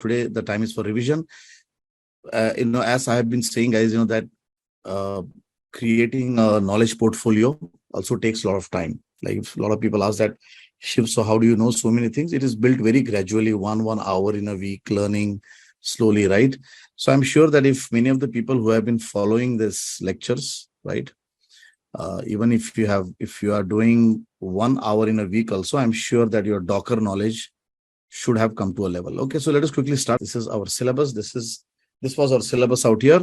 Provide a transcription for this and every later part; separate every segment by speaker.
Speaker 1: today the time is for revision. As I have been saying, guys, that uh, creating a knowledge portfolio also takes a lot of time. Like if a lot of people ask that, Shiv, so how do you know so many things? It is built very gradually, one hour in a week, learning slowly, right? So I'm sure that if many of the people who have been following this lectures, right, even if you are doing 1 hour in a week also, I'm sure that your Docker knowledge should have come to a level. Okay, so let us quickly start. This is our syllabus. This was our syllabus out here,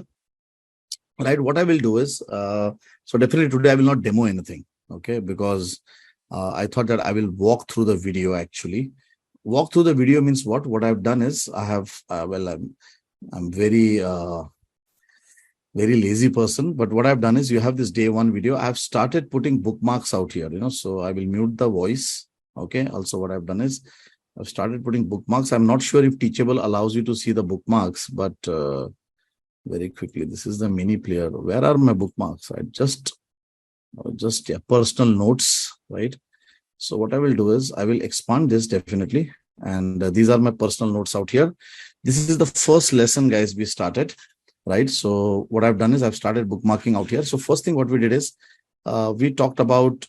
Speaker 1: right? What I will do is, so definitely today I will not demo anything, okay, because I thought that I will walk through the video. Actually, walk through the video means what I've done is I have I'm very lazy person, but what I've done is, you have this day one video. I've started putting bookmarks out here, so I will mute the voice. Okay, also what I've done is I've started putting bookmarks. I'm not sure if Teachable allows you to see the bookmarks, but very quickly, this is the mini player. Where are my bookmarks? I just personal notes, right? So what I will do is I will expand this definitely. And these are my personal notes out here. This is the first lesson, guys, we started, right? So what I've done is I've started bookmarking out here. So first thing what we did is we talked about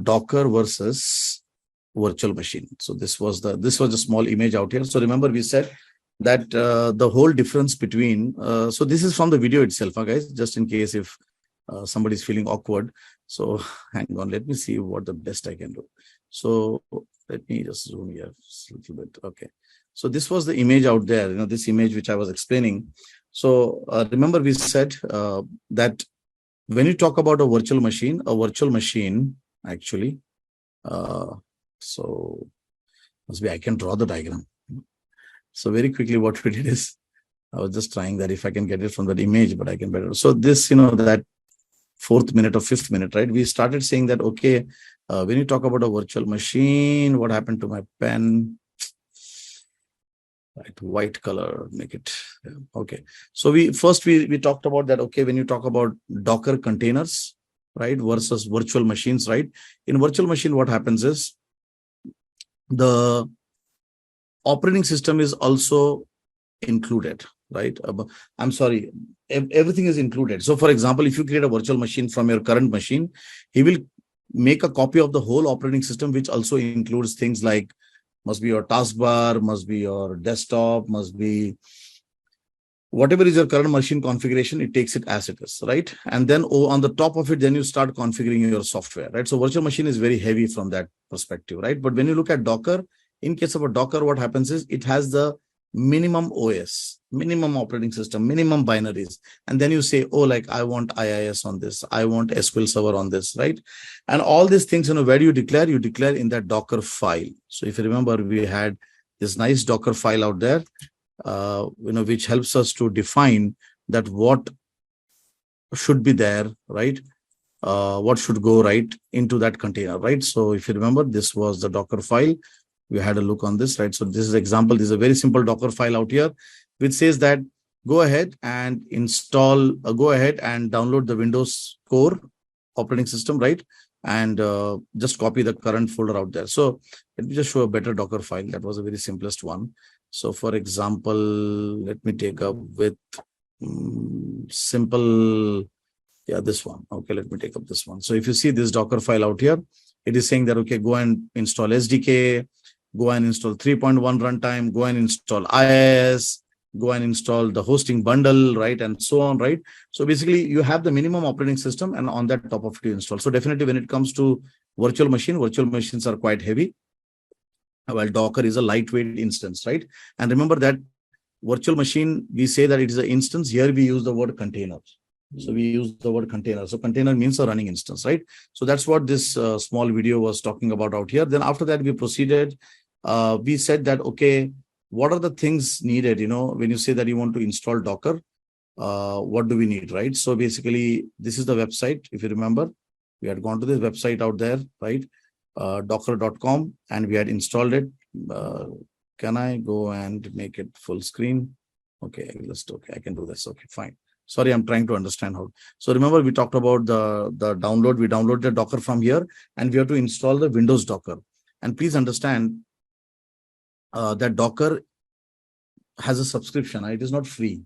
Speaker 1: Docker versus virtual machine. So this was a small image out here. So remember we said that the whole difference between so this is from the video itself, guys, just in case if somebody is feeling awkward. So hang on, let me see what the best I can do. So let me just zoom here a little bit. Okay, so this was the image out there, this image which I was explaining. So remember we said that when you talk about a virtual machine actually, so must be I can draw the diagram. So very quickly what we did is I was just trying that if I can get it from that image, but I can better. So this, that 4th minute or 5th minute, right? We started saying that, okay, when you talk about a virtual machine, what happened to my pen? Right, white color, make it, okay. So we talked about that, okay, when you talk about Docker containers, right, versus virtual machines, right? In virtual machine, what happens is the operating system is also included, right? I'm sorry, everything is included. So for example, if you create a virtual machine from your current machine, he will make a copy of the whole operating system, which also includes things like must be your taskbar, must be your desktop, must be whatever is your current machine configuration, it takes it as it is, right? And then on the top of it, then you start configuring your software, right? So virtual machine is very heavy from that perspective, right? But when you look at Docker, in case of a Docker, what happens is it has the minimum OS, minimum operating system, minimum binaries. And then you say, oh, like I want IIS on this, I want SQL Server on this, right? And all these things, where do you declare? You declare in that Docker file. So if you remember, we had this nice Docker file out there, which helps us to define that what should be there, right? What should go right into that container, right? So if you remember, this was the Docker file. We had a look on this, right? So this is example. This is a very simple Docker file out here, which says that go ahead and install, go ahead and download the Windows Core operating system, right? And just copy the current folder out there. So let me just show a better Docker file. That was a very simplest one. So for example, let me take up with simple, this one. Okay, let me take up this one. So if you see this Docker file out here, it is saying that, okay, go and install SDK, go and install 3.1 runtime, go and install IIS, go and install the hosting bundle, right? And so on, right? So basically you have the minimum operating system and on that top of it you install. So definitely when it comes to virtual machines are quite heavy. Well, Docker is a lightweight instance, right? And remember that virtual machine, we say that it is an instance. Here we use the word container. So we use the word container. So container means a running instance, right? So that's what this small video was talking about out here. Then after that, we proceeded. We said that, okay, what are the things needed? When you say that you want to install Docker, what do we need, right? So basically, this is the website. If you remember, we had gone to this website out there, right? Docker.com, and we had installed it. Can I go and make it full screen? Okay, okay, I can do this. Okay, fine. Sorry, I'm trying to understand how. So remember, we talked about the download. We download the Docker from here, and we have to install the Windows Docker. And please understand that Docker has a subscription. It is not free.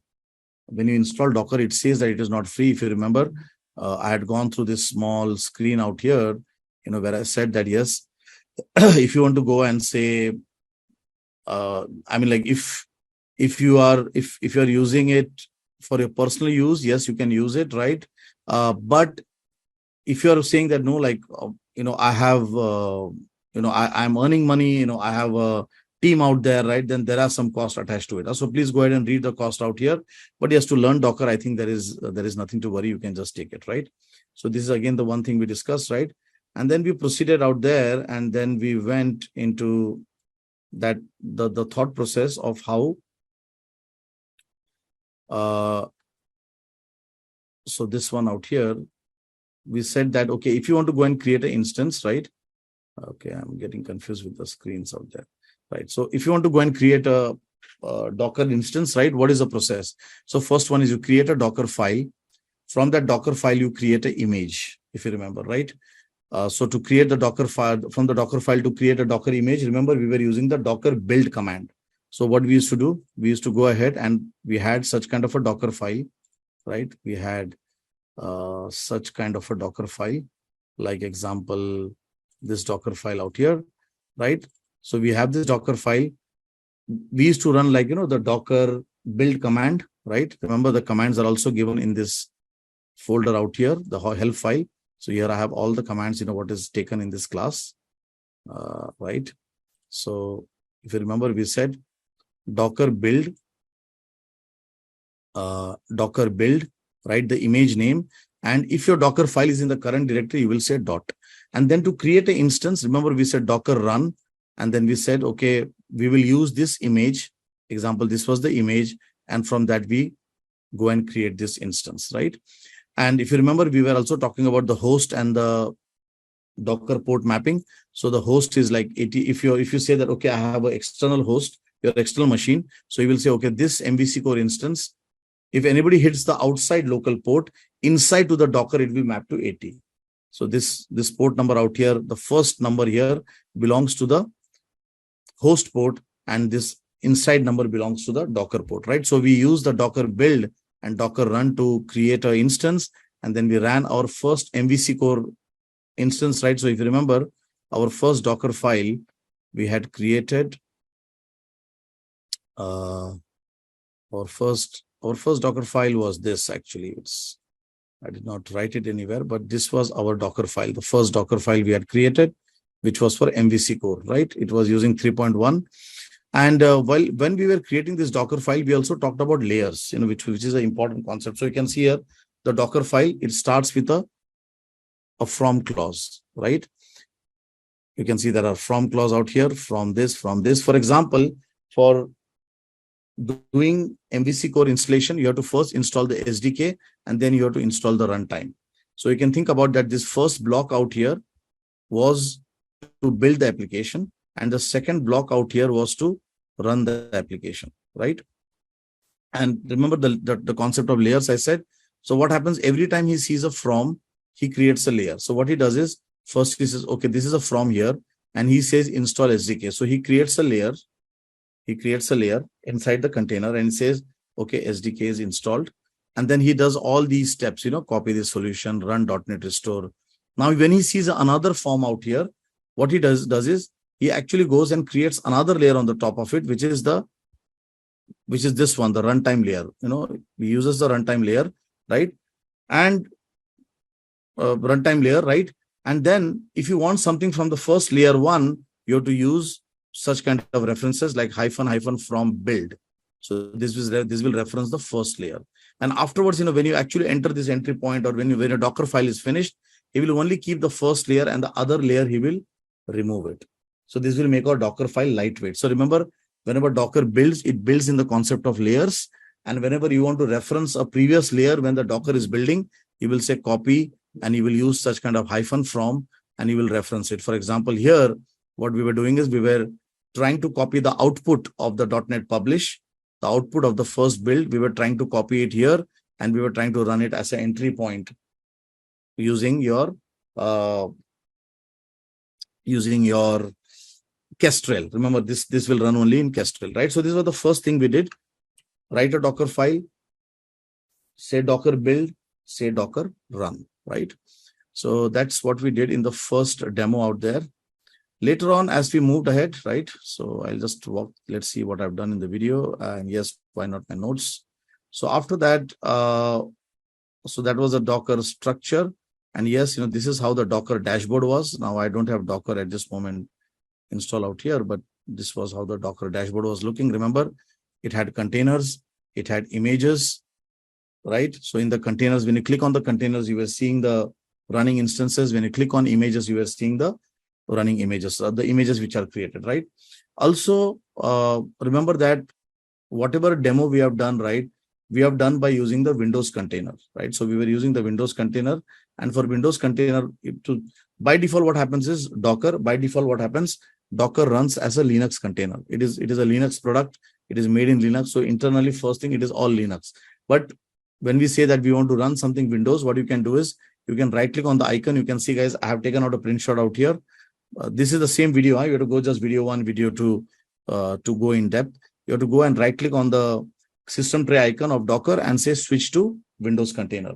Speaker 1: When you install Docker, it says that it is not free. If you remember, I had gone through this small screen out here, where I said that yes, if you want to go and say, if you are using it for your personal use, yes, you can use it, right? But if you are saying that no, I have, I'm earning money, I have a team out there, right? Then there are some costs attached to it. So please go ahead and read the cost out here. But yes, to learn Docker, I think there is nothing to worry. You can just take it, right? So this is again the one thing we discussed, right? And then we proceeded out there, and then we went into that the thought process of how. So this one out here, we said that okay, if you want to go and create an instance, right? Okay, I'm getting confused with the screens out there. Right. So if you want to go and create a Docker instance, right, what is the process? So first one is you create a Docker file. From that Docker file, you create an image, if you remember, right? So to create the Docker file, from the Docker file to create a Docker image, remember we were using the Docker build command. So what we used to do, we used to go ahead and we had such kind of a Docker file, right? We had such kind of a Docker file, like example, this Docker file out here, right? So we have this Docker file. We used to run the Docker build command, right? Remember the commands are also given in this folder out here, the help file. So here I have all the commands, what is taken in this class, right? So if you remember, we said Docker build, right? The image name. And if your Docker file is in the current directory, you will say dot. And then to create an instance, remember we said Docker run. And then we said, okay, we will use this image. Example, this was the image. And from that, we go and create this instance, right? And if you remember, we were also talking about the host and the Docker port mapping. So the host is like 80. If you say that, okay, I have an external host, your external machine. So you will say, okay, this MVC core instance, if anybody hits the outside local port, inside to the Docker, it will map to 80. So this port number out here, the first number here belongs to the host port, and this inside number belongs to the Docker port, right? So we use the Docker build and Docker run to create an instance, and then we ran our first MVC core instance, right? So if you remember, our first Docker file we had created, our first Docker file was this. Actually, I did not write it anywhere, but this was our Docker file, the first Docker file we had created, which was for MVC core, right? It was using 3.1. And when we were creating this Docker file, we also talked about layers, which is an important concept. So you can see here, the Docker file, it starts with a from clause, right? You can see there are from clause out here, from this. For example, for doing MVC core installation, you have to first install the SDK, and then you have to install the runtime. So you can think about that this first block out here was to build the application, and the second block out here was to run the application, right? And remember the concept of layers I said. So what happens every time he sees a from, he creates a layer. So what he does is, first he says, okay, this is a from here, and he says install SDK. So he creates a layer. He creates a layer inside the container and says, okay, SDK is installed. And then he does all these steps, copy the solution, run .NET Restore. Now, when he sees another form out here, what he does is he actually goes and creates another layer on the top of it, which is this one, the runtime layer. He uses the runtime layer, right? And runtime layer, right? And then if you want something from the first layer one, you have to use such kind of references like hyphen from build. So this will reference the first layer. And afterwards, when you actually enter this entry point, or when a Docker file is finished, he will only keep the first layer, and the other layer he will remove it. So this will make our Docker file lightweight. So remember, whenever Docker builds, it builds in the concept of layers. And whenever you want to reference a previous layer when the Docker is building, you will say copy, and you will use such kind of hyphen from, and you will reference it. For example, here, what we were doing is we were trying to copy the output of the .NET Publish, the output of the first build. We were trying to copy it here, and we were trying to run it as an entry point using your Kestrel. Remember, this will run only in Kestrel, right? So this was the first thing we did. Write a Docker file, say Docker build, say Docker run, right? So that's what we did in the first demo out there. Later on, as we moved ahead, right? So I'll just walk, let's see what I've done in the video. And yes, why not my notes? So after that, so that was a Docker structure. And yes, this is how the Docker dashboard was. Now I don't have Docker at this moment installed out here, but this was how the Docker dashboard was looking. Remember, it had containers, it had images, right? So in the containers, when you click on the containers, you were seeing the running instances. When you click on images, you were seeing the running images, the images which are created, right? Also, remember that whatever demo we have done, right, we have done by using the Windows container, right? So we were using the Windows container, and for Windows container, by default, what happens is Docker. By default, what happens? Docker runs as a Linux container. It is a Linux product. It is made in Linux. So internally, first thing, it is all Linux. But when we say that we want to run something Windows, what you can do is you can right click on the icon. You can see, guys, I have taken out a print shot out here. This is the same video. You have to go just video 1, video 2 to go in depth. You have to go and right click on the system tray icon of Docker and say switch to Windows container,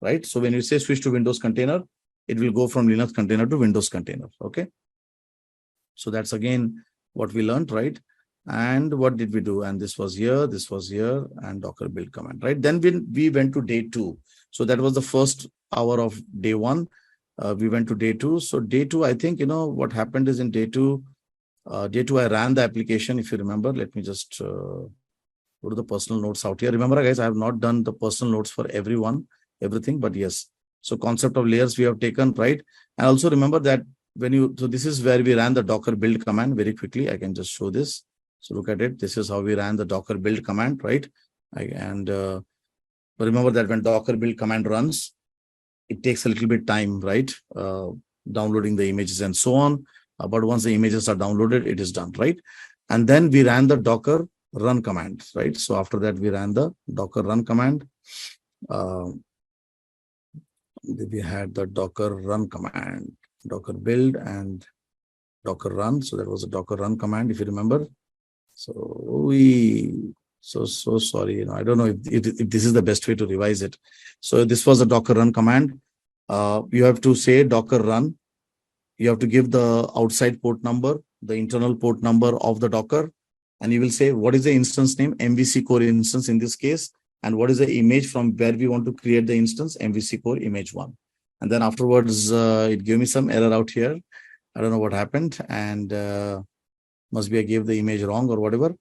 Speaker 1: right? So when you say switch to Windows container, it will go from Linux container to Windows container. Okay. So that's again what we learned, right? And what did we do? And this was here, and Docker build command, right? Then we went to day 2. So that was the first hour of day 1. We went to day 2. So day 2, I think, what happened is in day 2, I ran the application. If you remember, let me just go to the personal notes out here. Remember, guys, I have not done the personal notes for everything, but yes. So concept of layers we have taken, right? And also remember that so this is where we ran the Docker build command very quickly. I can just show this. So look at it. This is how we ran the Docker build command, right? Remember that when Docker build command runs, it takes a little bit time, right? Downloading the images and so on. But once the images are downloaded, it is done, right? And then we ran the Docker run command, right? So after that, we ran the Docker run command. We had the Docker run command, Docker build and Docker run. So that was a Docker run command, if you remember. So so sorry, I don't know if this is the best way to revise it. So this was a Docker run command. You have to say Docker run. You have to give the outside port number, the internal port number of the Docker, and you will say what is the instance name, MVC core instance in this case, and what is the image from where we want to create the instance, MVC core image 1. And then afterwards, it gave me some error out here. I don't know what happened, and must be I gave the image wrong or whatever.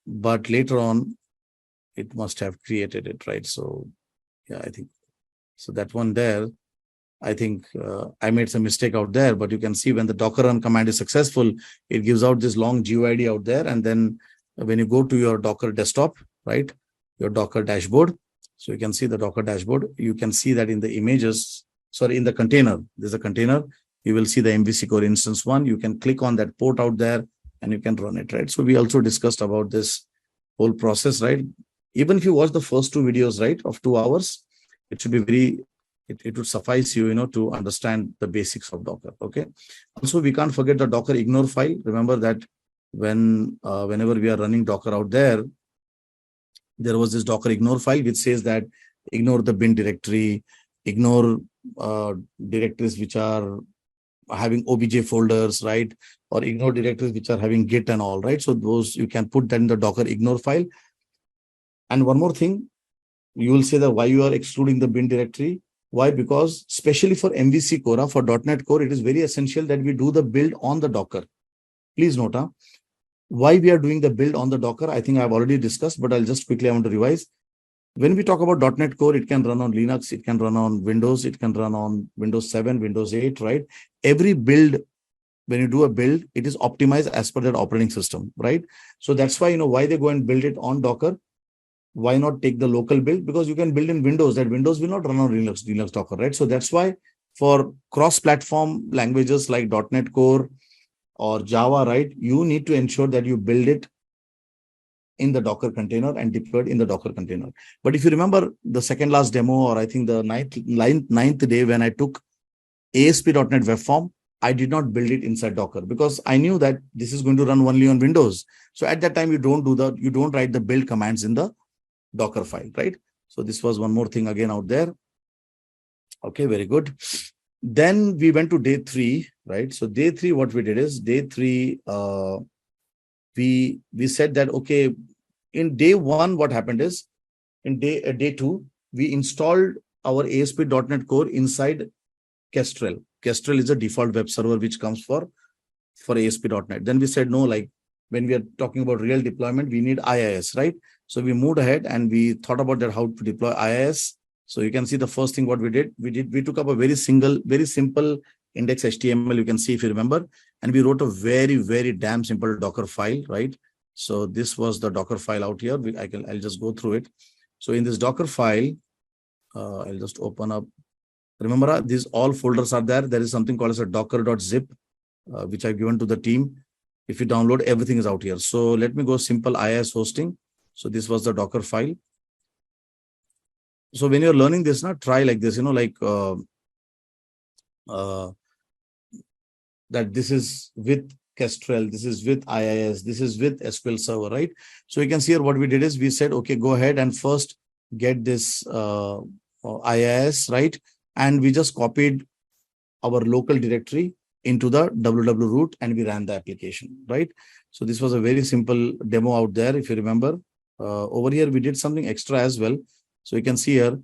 Speaker 1: But later on, it must have created it, right? So yeah, I think so. That one there, I think I made some mistake out there, but you can see when the Docker run command is successful, it gives out this long GUID out there. And then when you go to your Docker desktop, right, your Docker dashboard, so you can see the Docker dashboard, you can see that in the images, in the container, there's a container, you will see the MVC core instance 1. You can click on that port out there and you can run it, right? So we also discussed about this whole process, right? Even if you watch the first 2 videos, right, of 2 hours, it should be it would suffice you, to understand the basics of Docker. Okay. Also, we can't forget the Docker ignore file. Remember that whenever we are running Docker out there, there was this Docker ignore file which says that ignore the bin directory, ignore directories which are having OBJ folders, right? Or ignore directories which are having Git and all, right? So those you can put that in the Docker ignore file. And one more thing, you will say that why you are excluding the bin directory. Why? Because especially for MVC Core, for .NET Core, it is very essential that we do the build on the Docker. Please note, why we are doing the build on the Docker, I think I've already discussed, but I'll just quickly, I want to revise. When we talk about .NET Core, it can run on Linux, it can run on Windows, it can run on Windows 7, Windows 8, right? Every build, when you do a build, it is optimized as per that operating system, right? So that's why, why they go and build it on Docker. Why not take the local build? Because you can build in Windows, that Windows will not run on Linux Docker, right? So that's why for cross-platform languages like .NET Core or Java, right, you need to ensure that you build it in the Docker container and deployed in the Docker container. But if you remember the second last demo, or I think the ninth day when I took ASP.NET Web Form, I did not build it inside Docker because I knew that this is going to run only on Windows. So at that time, you don't write the build commands in the Docker file, right? So this was one more thing again out there. Okay, very good. Then we went to day 3, right? So day 3, what we did is day 3, we said that, okay, in day 1, what happened is in day 2, we installed our ASP.NET Core inside Kestrel. Kestrel is a default web server which comes for ASP.NET. Then we said, no, like when we are talking about real deployment, we need IIS, right? So we moved ahead and we thought about that, how to deploy IIS. So you can see the first thing what we took up a very simple index HTML, you can see if you remember, and we wrote a very, very damn simple Docker file, right? So this was the Docker file out here. I'll just go through it. So in this Docker file, I'll just open up. Remember, these all folders are there. There is something called as a docker.zip, which I've given to the team. If you download, everything is out here. So let me go simple IIS hosting. So this was the Docker file. So when you're learning this, try like this, that this is with Kestrel, this is with IIS, this is with SQL Server, right? So you can see here what we did is we said, okay, go ahead and first get this IIS, right? And we just copied our local directory into the www root and we ran the application, right? So this was a very simple demo out there. If you remember, over here, we did something extra as well. So you can see here,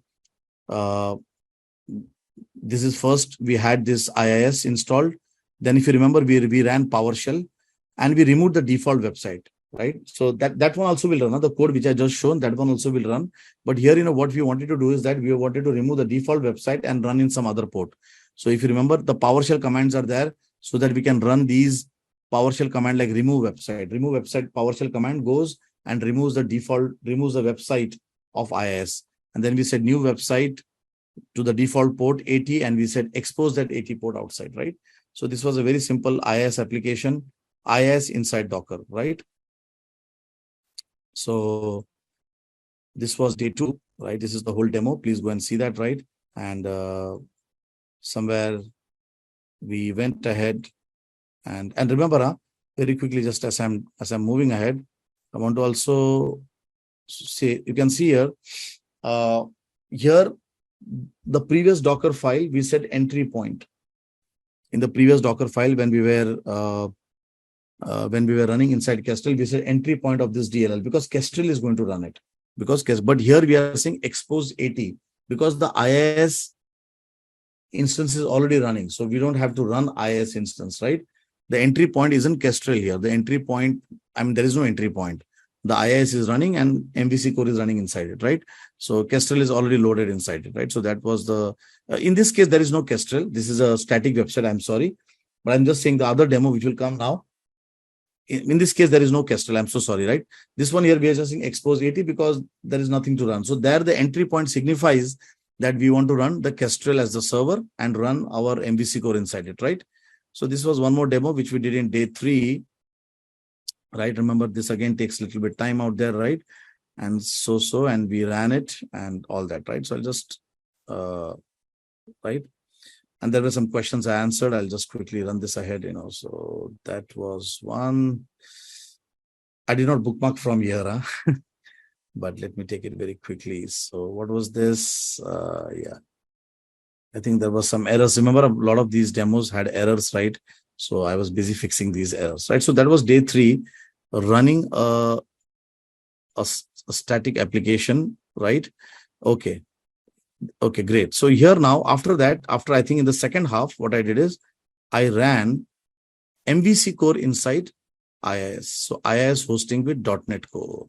Speaker 1: this is first, we had this IIS installed. Then if you remember, we ran PowerShell and we removed the default website, right? So that one also will run. The code which I just shown, that one also will run. But here, what we wanted to do is that we wanted to remove the default website and run in some other port. So if you remember, the PowerShell commands are there so that we can run these PowerShell command like remove website. Remove website PowerShell command goes and removes the website of IIS. And then we said new website to the default port 80, and we said expose that 80 port outside, right? So this was a very simple IIS application, IIS inside Docker, right? So this was day 2, right? This is the whole demo. Please go and see that, right? And somewhere we went ahead and remember, very quickly, just as I'm moving ahead, I want to also say, you can see here, here, the previous Docker file, we said entry point. In the previous Docker file, when we were running inside Kestrel, we said entry point of this DLL because Kestrel is going to run it. But here we are saying expose 80 because the IIS instance is already running. So we don't have to run IIS instance, right? The entry point isn't Kestrel here. The entry point, there is no entry point. The IIS is running and MVC core is running inside it, right? So Kestrel is already loaded inside it, right? So that was the, in this case, there is no Kestrel. This is a static website, I'm sorry. But I'm just saying the other demo which will come now. In this case, there is no Kestrel. I'm so sorry, right? This one here, we are just saying expose 80 because there is nothing to run. So there the entry point signifies that we want to run the Kestrel as the server and run our MVC core inside it, right? So this was one more demo which we did in day 3. Right, remember this again takes a little bit time out there, right? And and we ran it and all that, right? So I'll just right, and there were some questions I answered. I'll just quickly run this ahead, so that was one. I did not bookmark from here, but let me take it very quickly. So what was this? Yeah, I think there was some errors. Remember, a lot of these demos had errors, right? So I was busy fixing these errors, right? So that was day 3, running a static application, right? Okay, great. So here now, after that, I think in the second half, what I did is I ran MVC core inside IIS. So IIS hosting with .NET Core.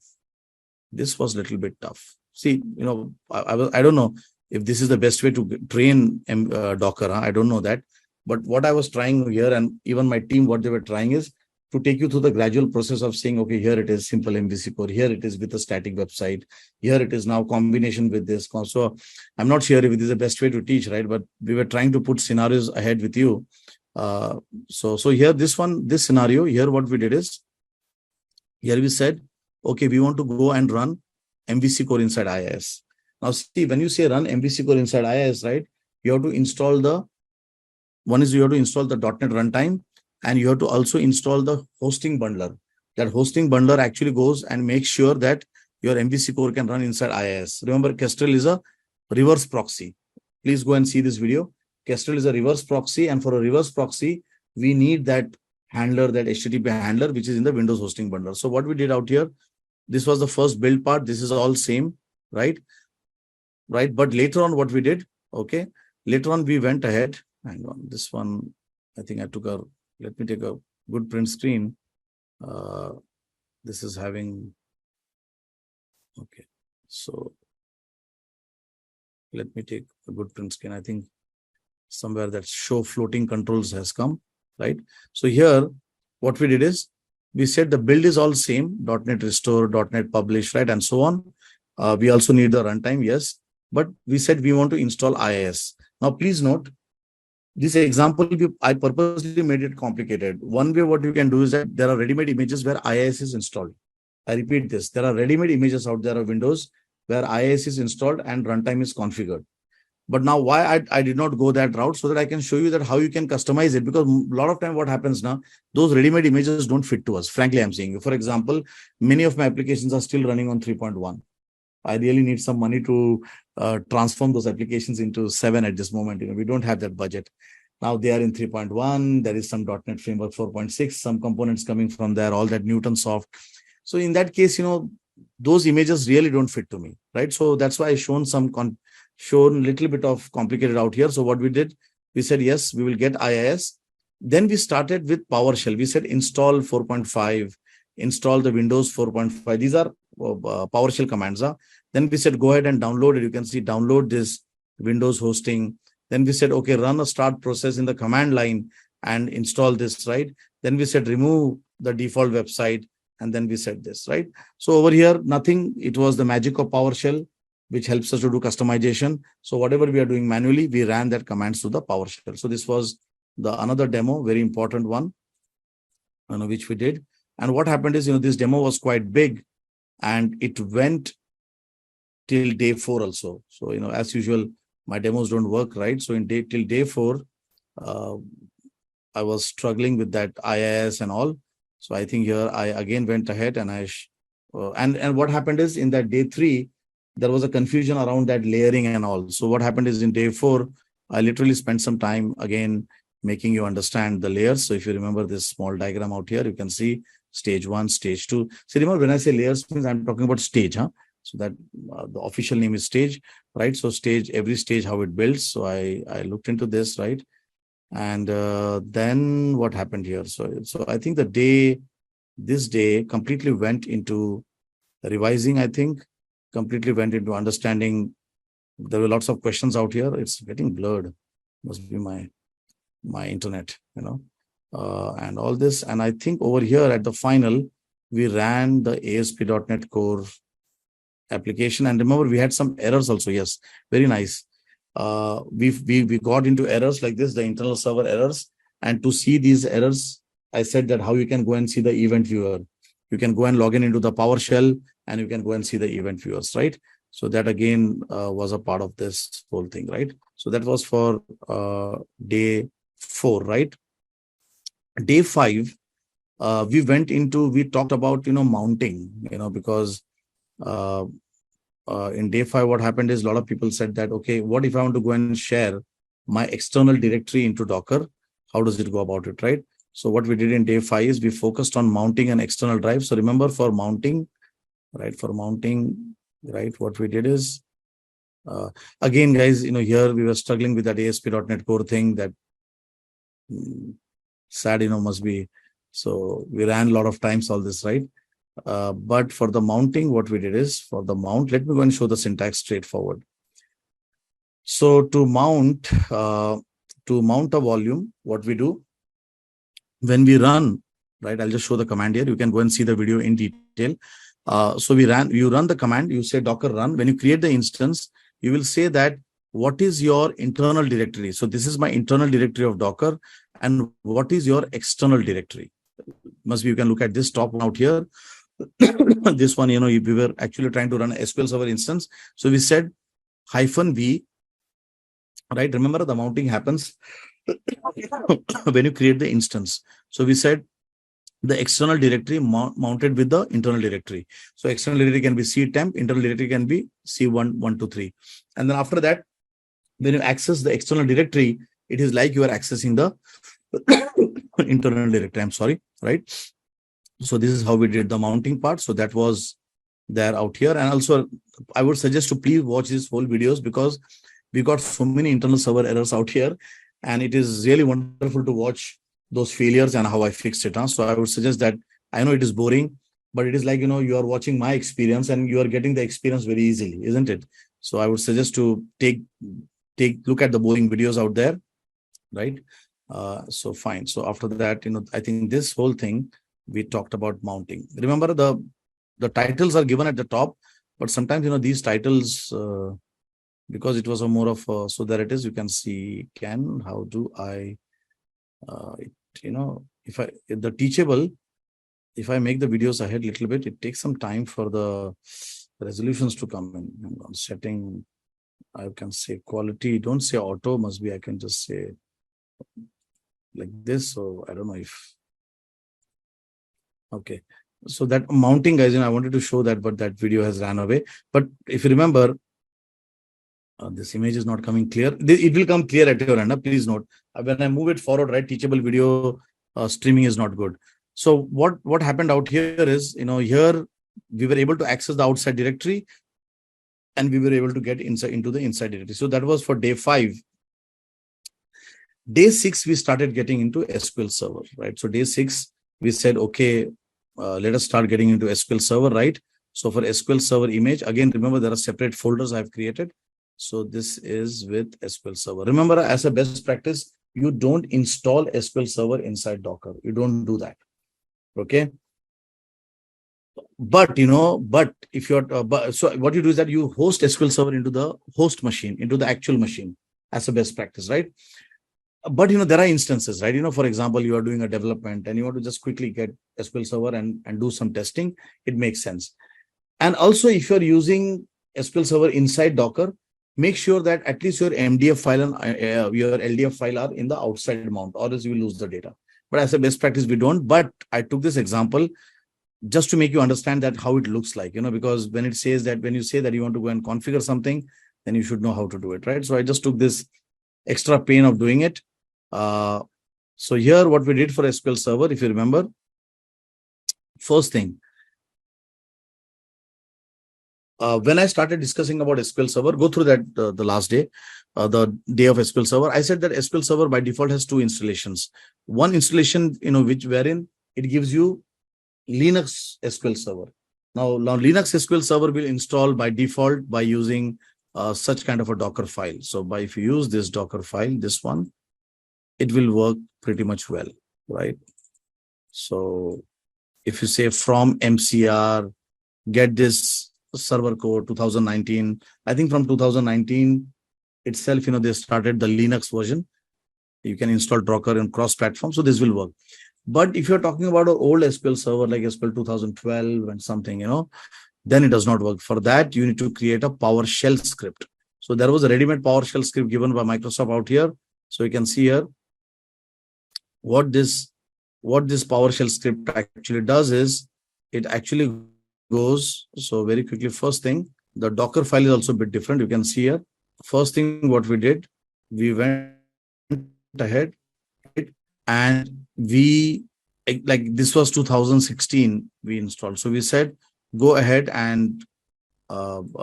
Speaker 1: This was a little bit tough. See, I don't know if this is the best way to train Docker. I don't know that. But what I was trying here, and even my team, what they were trying is to take you through the gradual process of saying, okay, here it is simple MVC core, here it is with a static website, here it is now combination with this. So I'm not sure if it is the best way to teach, right? But we were trying to put scenarios ahead with you. So here, this scenario, here what we did is, here we said, okay, we want to go and run MVC core inside IIS. Now see, when you say run MVC core inside IIS, right, you have to install one is you have to install the .NET runtime, and you have to also install the hosting bundler. That hosting bundler actually goes and makes sure that your MVC core can run inside IIS. Remember, Kestrel is a reverse proxy. Please go and see this video. Kestrel is a reverse proxy, and for a reverse proxy, we need that handler, that HTTP handler, which is in the Windows hosting bundler. So what we did out here, this was the first build part. This is all same, right? Right. But later on, what we did, okay, later on, we went ahead. Hang on, this one, I think I took let me take a good print screen. This is having, okay, so let me take a good print screen. I think somewhere that show floating controls has come, right? So here, what we did is, we said the build is all same, .NET restore, .NET publish, right? And so on. We also need the runtime, yes. But we said we want to install IIS. Now, please note, this example, I purposely made it complicated. One way what you can do is that there are ready-made images where IIS is installed. I repeat this. There are ready-made images out there of Windows where IIS is installed and runtime is configured. But now why I did not go that route, so that I can show you that how you can customize it, because a lot of time what happens now, those ready-made images don't fit to us. Frankly, I'm saying, for example, many of my applications are still running on 3.1. I really need some money to transform those applications into 7 at this moment. We don't have that budget. Now they are in 3.1. There is some .NET Framework 4.6, some components coming from there, all that Newtonsoft. So in that case, those images really don't fit to me, right? So that's why I shown a little bit of complicated out here. So what we did, we said, yes, we will get IIS. Then we started with PowerShell. We said install 4.5, install the Windows 4.5. These are PowerShell commands. Then we said, go ahead and download it. You can see download this Windows hosting. Then we said, okay, run a start process in the command line and install this, right? Then we said, remove the default website. And then we said this, right? So over here, nothing. It was the magic of PowerShell, which helps us to do customization. So whatever we are doing manually, we ran that commands to the PowerShell. So this was another demo, very important one, which we did. And what happened is, this demo was quite big, and it went till day 4 also. So, as usual, my demos don't work, right? So till day 4, I was struggling with that IIS and all. So I think here I again went ahead and and what happened is, in that day 3, there was a confusion around that layering and all. So what happened is, in day 4, I literally spent some time again making you understand the layers. So if you remember this small diagram out here, you can see stage 1, stage 2. So remember, when I say layers, means I'm talking about stage, so that the official name is stage, right? So stage, every stage, how it builds. So I looked into this, right? And then what happened here? So I think this day completely went into revising, I think, completely went into understanding. There were lots of questions out here. It's getting blurred. Must be my internet, and all this. And I think over here at the final, we ran the ASP.NET Core application. And remember, we had some errors also. Yes, very nice. We got into errors like this, the internal server errors. And to see these errors, I said that how you can go and see the event viewer. You can go and log in into the PowerShell, and you can go and see the event viewers, right? So that again was a part of this whole thing, right? So that was for day 4, right? Day 5, we talked about, mounting, because in day 5, what happened is, a lot of people said that, okay, what if I want to go and share my external directory into Docker? How does it go about it, right? So what we did in day 5 is we focused on mounting an external drive. So remember, for mounting, right, what we did is, again, guys, here we were struggling with that ASP.NET Core thing, that sad, must be. So we ran a lot of times all this, right? But for the mounting, what we did is, for the mount, let me go and show the syntax straightforward. So to mount a volume, what we do, when we run, right, I'll just show the command here. You can go and see the video in detail. So you run the command, you say Docker run. When you create the instance, you will say that, what is your internal directory? So this is my internal directory of Docker. And what is your external directory? Must be, you can look at this top one out here. this one, we were actually trying to run a SQL Server instance. So we said -v, right? Remember, the mounting happens when you create the instance. So we said the external directory mounted with the internal directory. So external directory can be ctemp, internal directory can be C1, 1, 2, 3. And then after that, when you access the external directory, it is like you are accessing the internal directory. I'm sorry, right? So this is how we did the mounting part. So that was there out here. And also, I would suggest to please watch these whole videos, because we got so many internal server errors out here. And it is really wonderful to watch those failures and how I fixed it. So I would suggest that. I know it is boring, but it is like, you are watching my experience and you are getting the experience very easily, isn't it? So I would suggest to look at the boring videos out there, right? So fine. So after that, I think this whole thing, we talked about mounting. Remember, the titles are given at the top, but sometimes, these titles, because it was a more of a, so there it is, you can see, how do I, if the teachable, if I make the videos ahead a little bit, it takes some time for the resolutions to come in. I'm setting, I can say quality, don't say auto, must be, I can just say like this. So I don't know if, okay. So that mounting, guys, I wanted to show that, but that video has ran away. But if you remember, this image is not coming clear. It will come clear at your end. Please note, when I move it forward, right, teachable video streaming is not good. So what happened out here is, here we were able to access the outside directory and we were able to get into the inside directory. So that was for day 5. Day 6, we started getting into SQL Server, right? So day 6, we said, okay, let us start getting into SQL Server, right? So for SQL Server image, again, remember there are separate folders I've created. So this is with SQL Server. Remember, as a best practice, you don't install SQL Server inside Docker. You don't do that. Okay. But, if you're, so what you do is that you host SQL Server into the host machine, into the actual machine as a best practice, right? But, there are instances, right? For example, you are doing a development and you want to just quickly get SQL Server and do some testing. It makes sense. And also, if you're using SQL Server inside Docker, make sure that at least your MDF file and your LDF file are in the outside mount, or else you will lose the data. But as a best practice, we don't. But I took this example just to make you understand that how it looks like, because when it says that, when you say that you want to go and configure something, then you should know how to do it, right? So I just took this extra pain of doing it. So here, what we did for SQL Server, if you remember, first thing, when I started discussing about SQL Server, go through that the last day, the day of SQL Server, I said that SQL Server by default has 2 installations. One installation, wherein it gives you Linux SQL Server. Now Linux SQL Server will install by default by using such kind of a Docker file. So if you use this Docker file, this one, it will work pretty much well, right? So if you say from MCR, get this server code 2019, I think from 2019 itself, they started the Linux version. You can install Docker in cross-platform. So this will work. But if you're talking about an old SQL server like SQL 2012 and something, then it does not work. For that, you need to create a PowerShell script. So there was a ready-made PowerShell script given by Microsoft out here. So you can see here what this PowerShell script actually does is it actually goes. So very quickly, first thing, the Docker file is also a bit different. You can see here. First thing, what we did, we went ahead and we, like this was 2016, we installed. So we said, go ahead and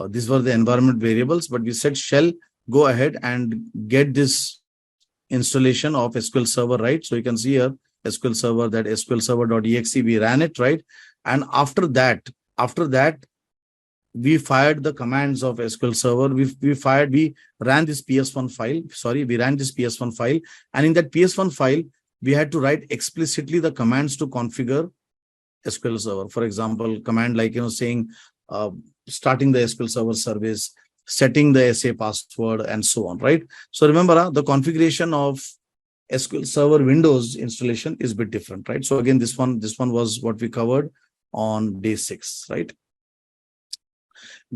Speaker 1: these were the environment variables, but we said shell, go ahead and get this installation of SQL Server, right? So you can see here, SQL Server, that SQL Server.exe, we ran it, right? And after that, we fired the commands of SQL Server. We ran this PS1 file. We ran this PS1 file. And in that PS1 file, we had to write explicitly the commands to configure SQL Server. For example, command like, saying, starting the SQL Server service, setting the SA password, and so on, right? So remember, the configuration of SQL Server Windows installation is a bit different, right? So again, this one was what we covered on day 6, right?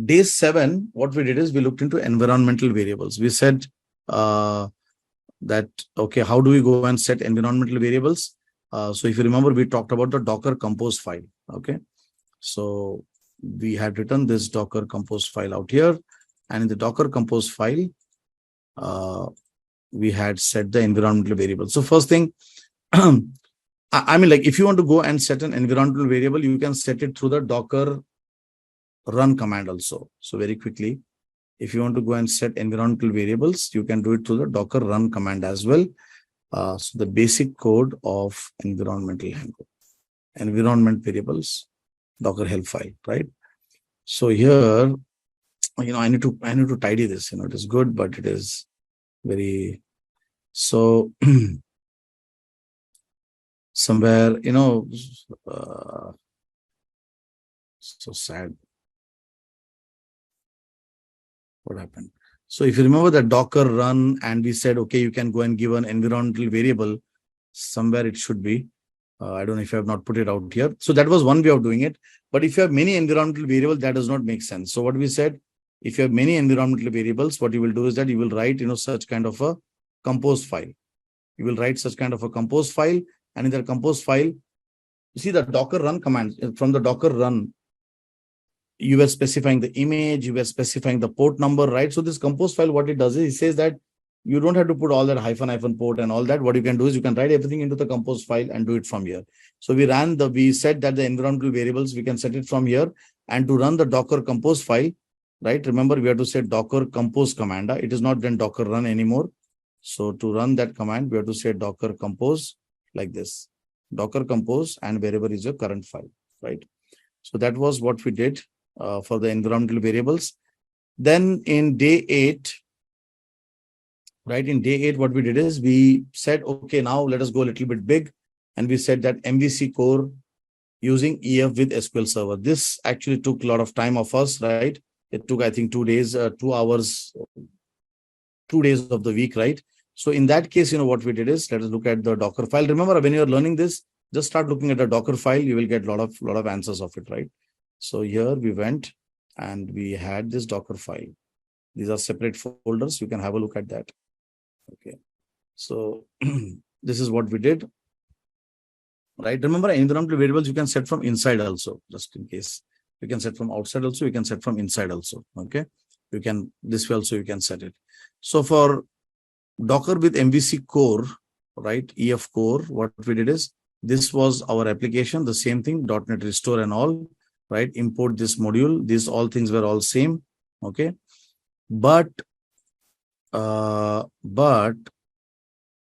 Speaker 1: Day 7, what we did is we looked into environmental variables. We said that, okay, how do we go and set environmental variables? So if you remember, we talked about the Docker compose file. Okay. So we had written this Docker compose file out here. And in the Docker compose file, we had set the environmental variable. So first thing, I mean, like if you want to go and set an environmental variable, you can set it through the Docker run command also. So very quickly, if you want to go and set environmental variables, you can do it through the Docker run command as well. So the basic code of environment variables, Docker help file, right? So here, I need to tidy this. It is good, but it is very so somewhere, so sad. What happened? So if you remember the Docker run, and we said, okay, you can go and give an environmental variable. Somewhere it should be. I don't know if I have not put it out here. So that was one way of doing it. But if you have many environmental variables, that does not make sense. So what we said, if you have many environmental variables, what you will do is that you will write, such kind of a compose file. You will write such kind of a compose file. And in the compose file, you see the Docker run command. From the Docker run, you were specifying the image, you were specifying the port number, right? So this compose file, what it does is it says that you don't have to put all that hyphen port and all that. What you can do is you can write everything into the compose file and do it from here. So we said that the environmental variables, we can set it from here, and to run the Docker compose file, right? Remember, we have to say Docker compose command. It is not then Docker run anymore. So to run that command, we have to say Docker compose like this, Docker compose, and wherever is your current file, right? So that was what we did for the environmental variables. Then in day 8, right? In day 8, what we did is we said, okay, now let us go a little bit big. And we said that MVC core using EF with SQL Server. This actually took a lot of time of us, right? It took, I think, 2 days, 2 hours, 2 days of the week, right? So in that case, what we did is let us look at the Docker file. Remember, when you're learning this, just start looking at the Docker file. You will get a lot of answers of it, right? So here we went and we had this Docker file. These are separate folders. You can have a look at that. Okay. So this is what we did, right? Remember, environmental variables you can set from inside also, just in case. You can set from outside also. You can set from inside also. Okay. You can, this way also you can set it. So for Docker with MVC core, right? EF core, what we did is this was our application, the same thing, .NET Restore and all, right? Import this module. These all things were all same. Okay. But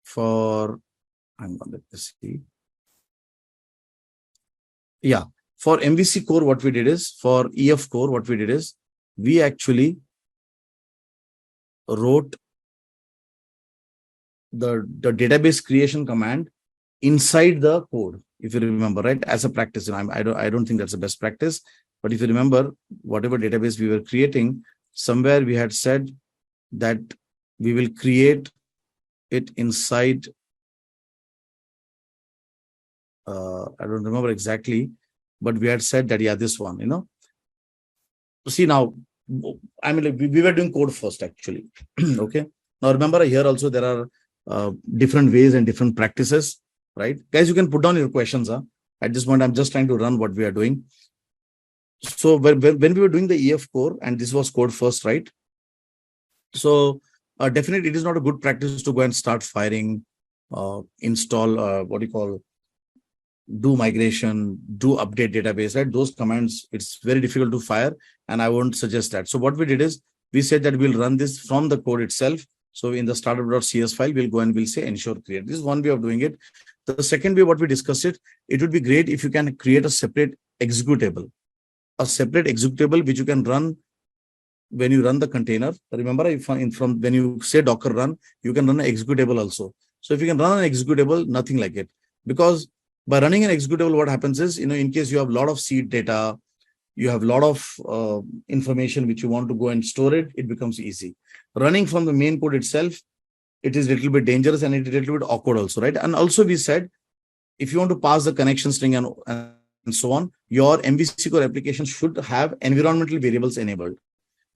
Speaker 1: for, hang on, let me see. Yeah. For MVC core, what we did is, for EF core, what we did is, we actually wrote the database creation command inside the code, if you remember, right? As a practice, I don't think that's the best practice, but if you remember, whatever database we were creating, somewhere we had said that we will create it inside. I don't remember exactly, but we had said that, yeah, this one, See now, I mean, like we were doing code first, actually. Okay. Now remember, here also there are different ways and different practices, right? Guys, you can put down your questions. At this point, I'm just trying to run what we are doing. So when we were doing the EF core, and this was code first, right? So definitely it is not a good practice to go and start firing, install, do migration, do update database, right? Those commands, it's very difficult to fire, and I won't suggest that. So what we did is, we said that we'll run this from the code itself. So in the startup.cs file, we'll go and we'll say ensure create. This is one way of doing it. The second way, what we discussed it would be great if you can create a separate executable. A separate executable which you can run when you run the container. Remember, from when you say Docker run, you can run an executable also. So if you can run an executable, nothing like it. Because by running an executable, what happens is, in case you have a lot of seed data, you have a lot of information which you want to go and store it, it becomes easy. Running from the main code itself, it is a little bit dangerous and it is a little bit awkward also, right? And also we said, if you want to pass the connection string and so on, your MVC core application should have environmental variables enabled.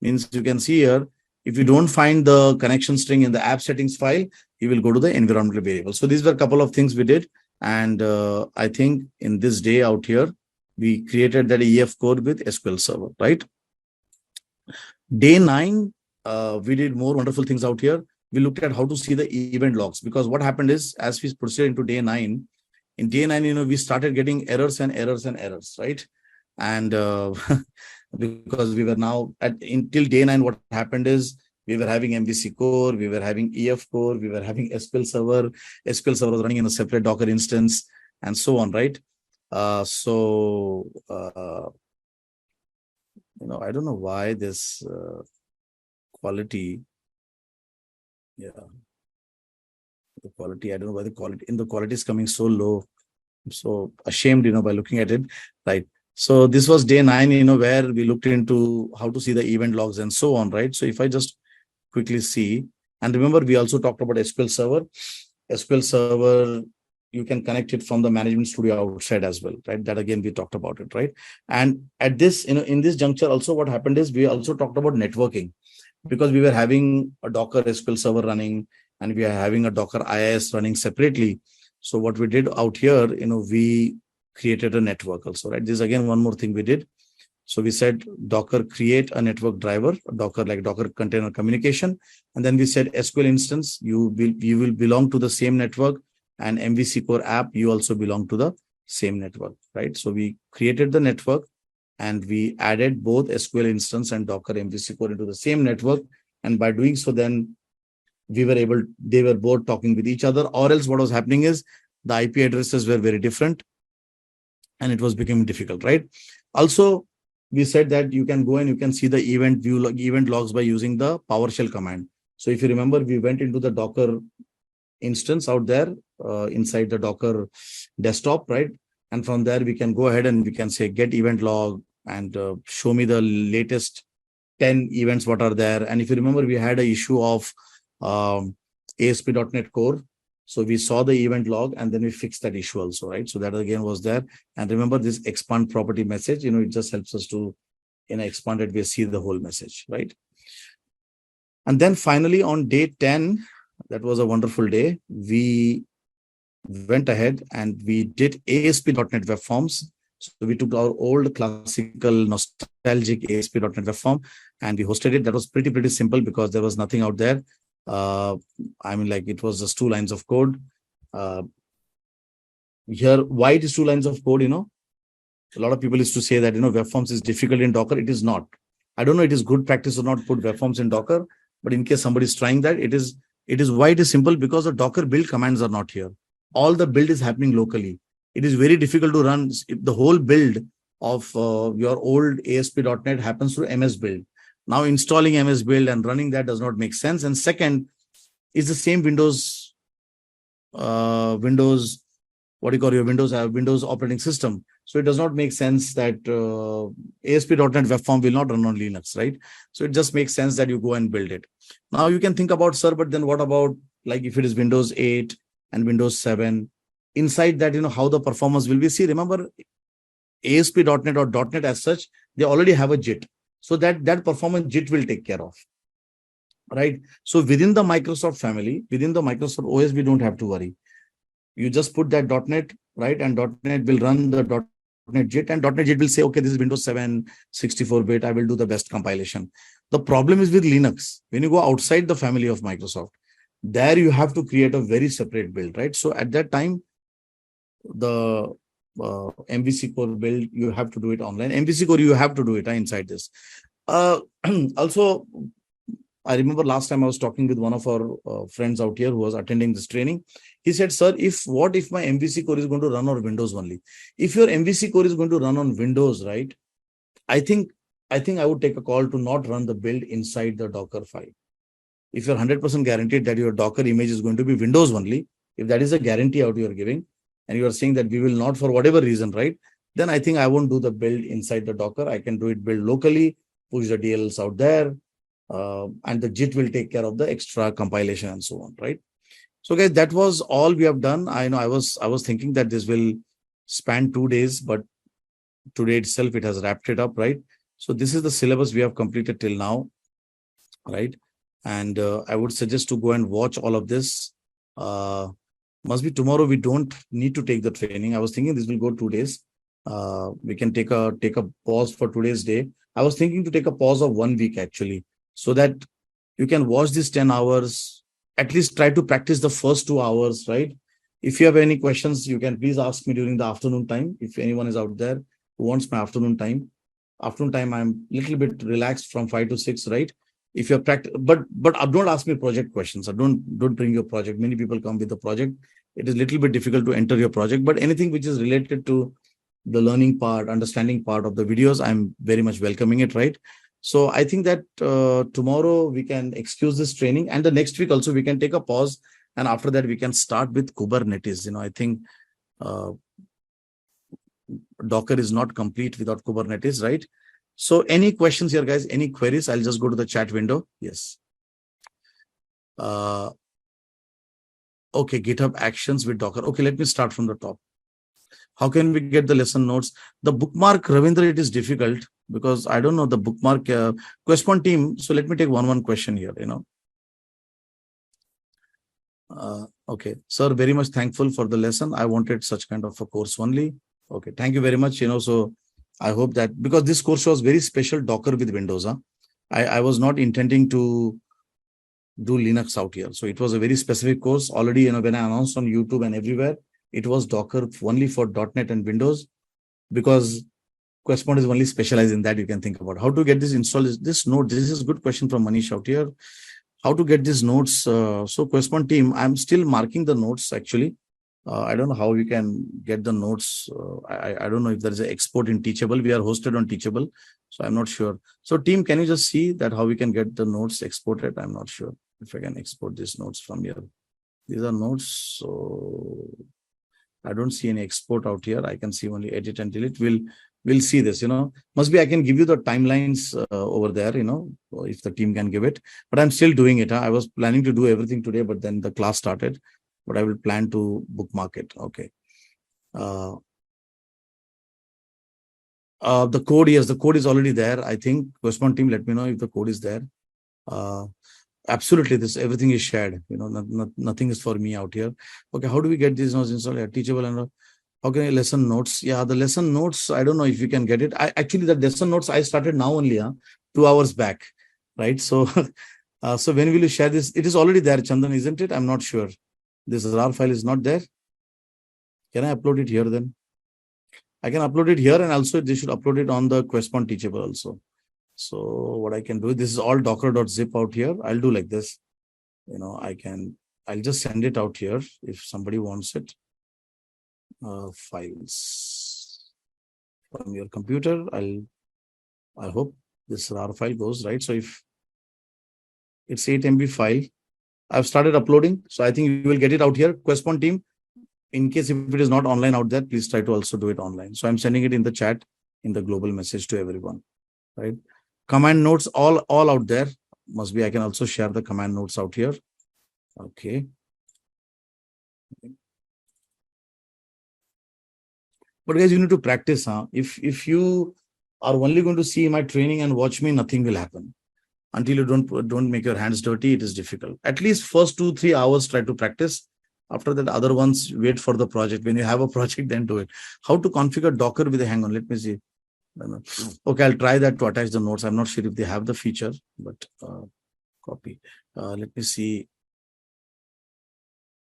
Speaker 1: Means you can see here, if you don't find the connection string in the app settings file, you will go to the environmental variable. So these were a couple of things we did. And I think in this day out here, we created that EF code with SQL Server, right? Day 9, we did more wonderful things out here. We looked at how to see the event logs, because what happened is, as we proceeded into day 9, in day 9, we started getting errors and errors and errors, right? And because we were now until day 9, what happened is we were having MVC core, we were having EF core, we were having SQL Server. SQL Server was running in a separate Docker instance, and so on, right? I don't know why this quality, the quality, I don't know why the quality is coming so low. I'm so ashamed, by looking at it, right? So this was day 9, where we looked into how to see the event logs and so on, right? So if I just quickly see, and remember, we also talked about SQL Server. SQL Server, you can connect it from the Management Studio outside as well, right? That again, we talked about it, right? And at this, in this juncture also, what happened is we also talked about networking, because we were having a Docker SQL Server running, and we are having a Docker IIS running separately. So what we did out here, we created a network also, right? This is again one more thing we did. So we said Docker create a network driver, Docker container communication, and then we said SQL instance, you will belong to the same network, and MVC core app, you also belong to the same network, right? So we created the network, and we added both SQL instance and Docker MVC core into the same network, and by doing so, then they were both talking with each other, or else what was happening is the IP addresses were very different, and it was becoming difficult, right? Also, we said that you can go and you can see the event logs by using the PowerShell command. So if you remember, we went into the Docker instance out there inside the Docker desktop, right? And from there, we can go ahead and we can say get event log and show me the latest 10 events, what are there. And if you remember, we had an issue of ASP.NET Core. So we saw the event log, and then we fixed that issue also, right? So that again was there. And remember this expand property message, it just helps us to, in an expanded way, see the whole message, right? And then finally on day 10, that was a wonderful day. We went ahead and we did ASP.NET Web Forms. So we took our old classical nostalgic ASP.NET Web Form and we hosted it. That was pretty simple because there was nothing out there. It was just 2 lines of code. Here, why it is 2 lines of code, A lot of people used to say that, web forms is difficult in Docker. It is not. I don't know it is good practice or not put web forms in Docker, but in case somebody is trying that, it is why it is simple, because the Docker build commands are not here. All the build is happening locally. It is very difficult to run if the whole build of your old ASP.NET happens through MS Build. Now installing MS Build and running that does not make sense. And second, is the same Windows Windows operating system. So it does not make sense that ASP.NET Web Form will not run on Linux, right? So it just makes sense that you go and build it. Now you can think about, sir, but then what about like if it is Windows 8 and Windows 7? Inside that, how the performance will be. See, remember ASP.NET or .NET as such, they already have a JIT. So that performance JIT will take care of, right? So within the Microsoft family, within the Microsoft OS, we don't have to worry. You just put that .NET, right? And .NET will run the .NET JIT, and .NET JIT will say, okay, this is Windows 7, 64-bit. I will do the best compilation. The problem is with Linux. When you go outside the family of Microsoft, there you have to create a very separate build, right? So at that time, the MVC core build, you have to do it online. MVC core, you have to do it inside this. Also, I remember last time I was talking with one of our friends out here who was attending this training. He said, sir, what if my MVC core is going to run on Windows only? If your MVC core is going to run on Windows, right? I think I would take a call to not run the build inside the Docker file. If you're 100% guaranteed that your Docker image is going to be Windows only, if that is a guarantee out you're giving, and you are saying that we will not for whatever reason, right? Then I think I won't do the build inside the Docker. I can do it build locally, push the DLLs out there, and the JIT will take care of the extra compilation and so on, right? So guys, that was all we have done. I know I was thinking that this will span 2 days, but today itself, it has wrapped it up, right? So this is the syllabus we have completed till now, right? And I would suggest to go and watch all of this. Must be tomorrow. We don't need to take the training. I was thinking this will go 2 days. We can take a pause for today's day. I was thinking to take a pause of 1 week actually, so that you can watch these 10 hours. At least try to practice the first 2 hours, right? If you have any questions, you can please ask me during the afternoon time. If anyone is out there who wants my afternoon time, I'm little bit relaxed from 5 to 6, right? If you're but don't ask me project questions. Don't bring your project. Many people come with the project. It is little bit difficult to enter your project, but anything which is related to the learning part, understanding part of the videos, I'm very much welcoming it, right? So I think that tomorrow we can excuse this training, and the next week also we can take a pause, and after that we can start with Kubernetes. I think Docker is not complete without Kubernetes, right? So any questions here, guys? Any queries? I'll just go to the chat window. Yes. Okay, GitHub Actions with Docker. Okay, let me start from the top. How can we get the lesson notes? The bookmark, Ravindra, it is difficult because I don't know the bookmark. Question team. So let me take one question here. Okay, sir, very much thankful for the lesson. I wanted such kind of a course only. Okay, thank you very much. So I hope that, because this course was very special, Docker with Windows. I was not intending to do Linux out here. So it was a very specific course. Already, when I announced on YouTube and everywhere, it was Docker only for .NET and Windows, because Questpoint is only specialized in that. You can think about how to get this installed. This note, this is a good question from Manish out here. How to get these notes? So Questpoint team, I'm still marking the notes actually. I don't know how you can get the notes. I don't know if there is an export in Teachable. We are hosted on Teachable, so I'm not sure. So team, can you just see that how we can get the notes exported? I'm not sure if I can export these notes from here. These are notes, so I don't see any export out here. I can see only edit and delete. We'll see this, Must be I can give you the timelines over there, if the team can give it. But I'm still doing it. I was planning to do everything today, but then the class started. But I will plan to bookmark it. Okay. The code, yes, the code is already there. I think Questpoint team, let me know if the code is there. Absolutely, everything is shared. Nothing is for me out here. Okay, how do we get these notes installed? Yeah, Teachable and okay, lesson notes. Yeah, the lesson notes, I don't know if you can get it. Actually, the lesson notes I started now only, 2 hours back, right? So, so when will you share this? It is already there, Chandan, isn't it? I'm not sure. This RAR file is not there. Can I upload it here then? I can upload it here, and also they should upload it on the Questpoint Teachable also. So what I can do, this is all docker.zip out here. I'll do like this. I'll just send it out here if somebody wants it. Files from your computer. I hope this RAR file goes right. So if it's 8 MB file, I've started uploading. So I think you will get it out here. Questpoint team, in case if it is not online out there, please try to also do it online. So I'm sending it in the chat, in the global message to everyone, right? Command notes, all out there. Must be, I can also share the command notes out here. Okay. But guys, you need to practice. If you are only going to see my training and watch me, nothing will happen. Until you don't make your hands dirty, it is difficult. At least first 2-3 hours, try to practice. After that, other ones, wait for the project. When you have a project, then do it. How to configure Docker with a hang on? Let me see. Okay, I'll try that to attach the notes. I'm not sure if they have the feature, but copy. Let me see.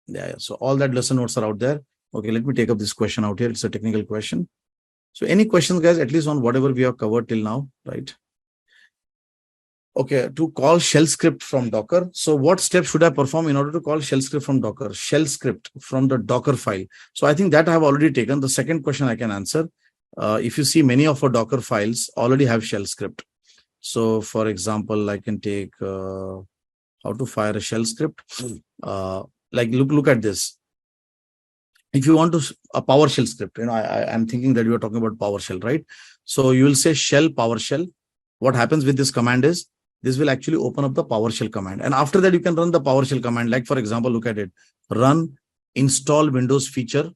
Speaker 1: Yeah, so all that lesson notes are out there. Okay, let me take up this question out here. It's a technical question. So any questions, guys, at least on whatever we have covered till now, right? Okay, to call shell script from Docker. So what steps should I perform in order to call shell script from Docker? Shell script from the Docker file. So I think that I have already taken. The second question I can answer. If you see, many of our Docker files already have shell script. So for example, I can take how to fire a shell script. Like look at this. If you want to a PowerShell script, I'm thinking that you are talking about PowerShell, right? So you will say shell PowerShell. What happens with this command is this will actually open up the PowerShell command. And after that, you can run the PowerShell command. Like for example, look at it. Run install Windows feature.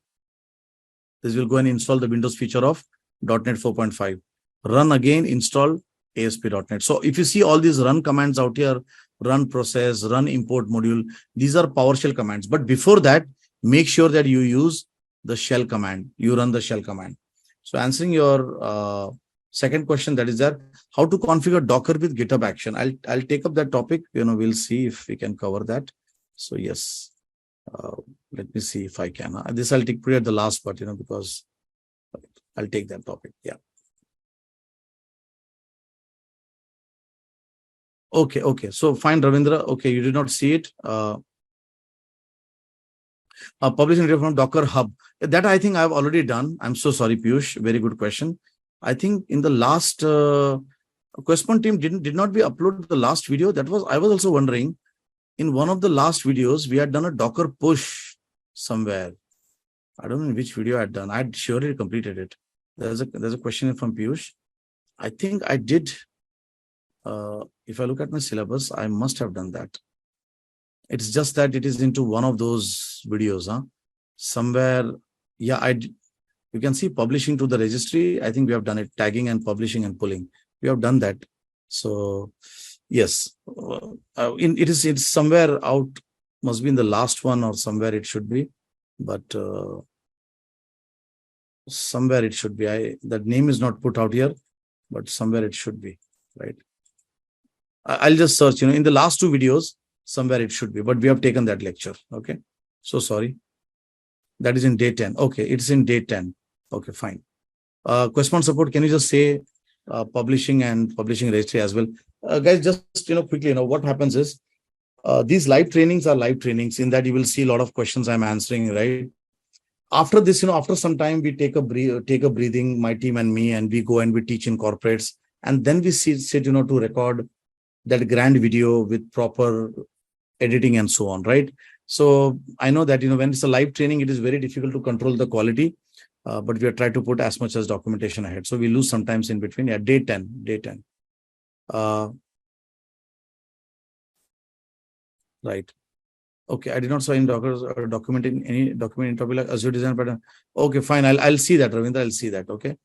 Speaker 1: This will go and install the Windows feature of .NET 4.5. Run again, install ASP.NET. So if you see all these run commands out here, run process, run import module, these are PowerShell commands. But before that, make sure that you use the shell command. You run the shell command. So answering your second question, that is that how to configure Docker with GitHub Action. I'll take up that topic. We'll see if we can cover that. So yes, let me see if I can. This I'll take at the last part, because I'll take that topic. Yeah. Okay. So fine, Ravindra. Okay, you did not see it. Publishing data from Docker Hub. That I think I've already done. I'm so sorry, Piyush. Very good question. I think in the last Questpoint team did not be uploaded the last video. I was also wondering. In one of the last videos, we had done a Docker push somewhere. I don't know which video I had done. I had surely completed it. There's a question from Piyush. I think I did. If I look at my syllabus, I must have done that. It's just that it is into one of those videos, somewhere. Yeah, you can see publishing to the registry. I think we have done it, tagging and publishing and pulling. We have done that. So yes, it's somewhere out, must be in the last one or somewhere it should be, but somewhere it should be. That name is not put out here, but somewhere it should be, right? I'll just search, in the last two videos, somewhere it should be, but we have taken that lecture. Okay. So sorry. That is in day 10. Okay. It's in day 10. Okay, fine. Questpoint support, can you just say publishing and publishing registry as well? Guys, just, quickly, what happens is these live trainings are live trainings in that you will see a lot of questions I'm answering, right? After this, after some time, we take a breathing, my team and me, and we go and we teach in corporates. And then we sit, to record that grand video with proper editing and so on, right? So I know that, when it's a live training, it is very difficult to control the quality, but we are trying to put as much as documentation ahead. So we lose sometimes in between. Yeah, day 10. Right. Okay, I did not saw in Docker documenting any document in topic like Azure design pattern. Okay, fine. I'll see that, Ravindra. I'll see that. Okay.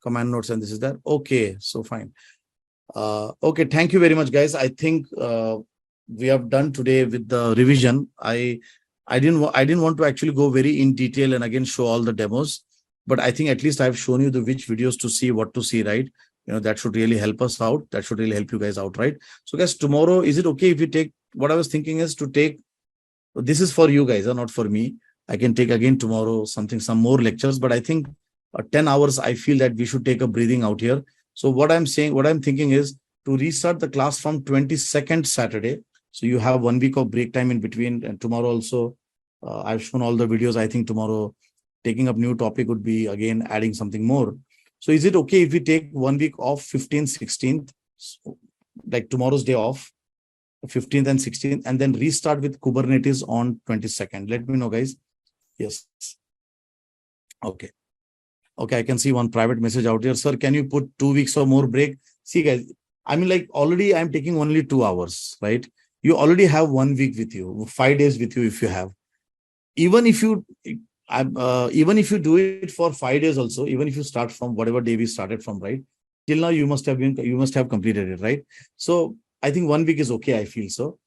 Speaker 1: Command notes and this is that. Okay, so fine. Okay, thank you very much, guys. I think we have done today with the revision. I didn't want to actually go very in detail and again show all the demos, but I think at least I've shown you which videos to see, what to see, right? That should really help us out. That should really help you guys out, right? So guys, tomorrow, is it okay if you take, what I was thinking is to take, this is for you guys, not for me. I can take again tomorrow some more lectures, but I think 10 hours, I feel that we should take a breathing out here. So what I'm thinking is to restart the class from 22nd Saturday. So you have 1 week of break time in between, and tomorrow also, I've shown all the videos. I think tomorrow taking up new topic would be again adding something more. So is it okay if we take 1 week off, 15th, 16th, like tomorrow's day off, 15th and 16th, and then restart with Kubernetes on 22nd? Let me know, guys. Yes. Okay. Okay, I can see one private message out here. Sir, can you put 2 weeks or more break? See, guys, I mean, like already I'm taking only 2 hours, right? You already have 1 week with you, 5 days with you if you have. Even if you do it for 5 days also, even if you start from whatever day we started from, right? Till now, you must have completed it, right? So I think 1 week is okay, I feel so.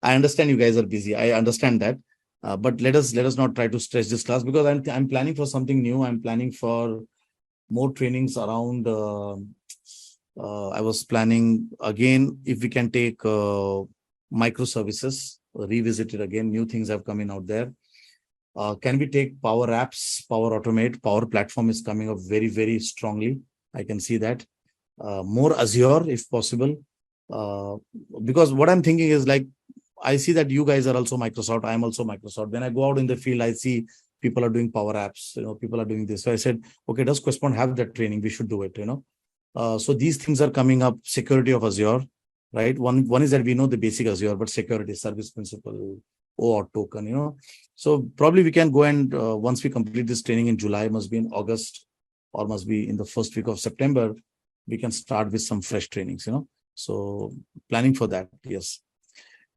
Speaker 1: I understand you guys are busy. I understand that. But let us not try to stretch this class, because I'm planning for something new. I'm planning for more trainings around. I was planning again if we can take microservices, revisit it again. New things have come in out there. Can we take Power Apps, Power Automate? Power Platform is coming up very, very strongly. I can see that. More Azure if possible. Because what I'm thinking is, like, I see that you guys are also Microsoft. I'm also Microsoft. When I go out in the field, I see people are doing Power Apps. People are doing this. So I said, okay, does Questpoint have that training? We should do it. So these things are coming up. Security of Azure, right? One is that we know the basic Azure, but security, service principle, OAuth token. So probably we can go and once we complete this training in July, must be in August or must be in the first week of September, we can start with some fresh trainings. So planning for that. Yes.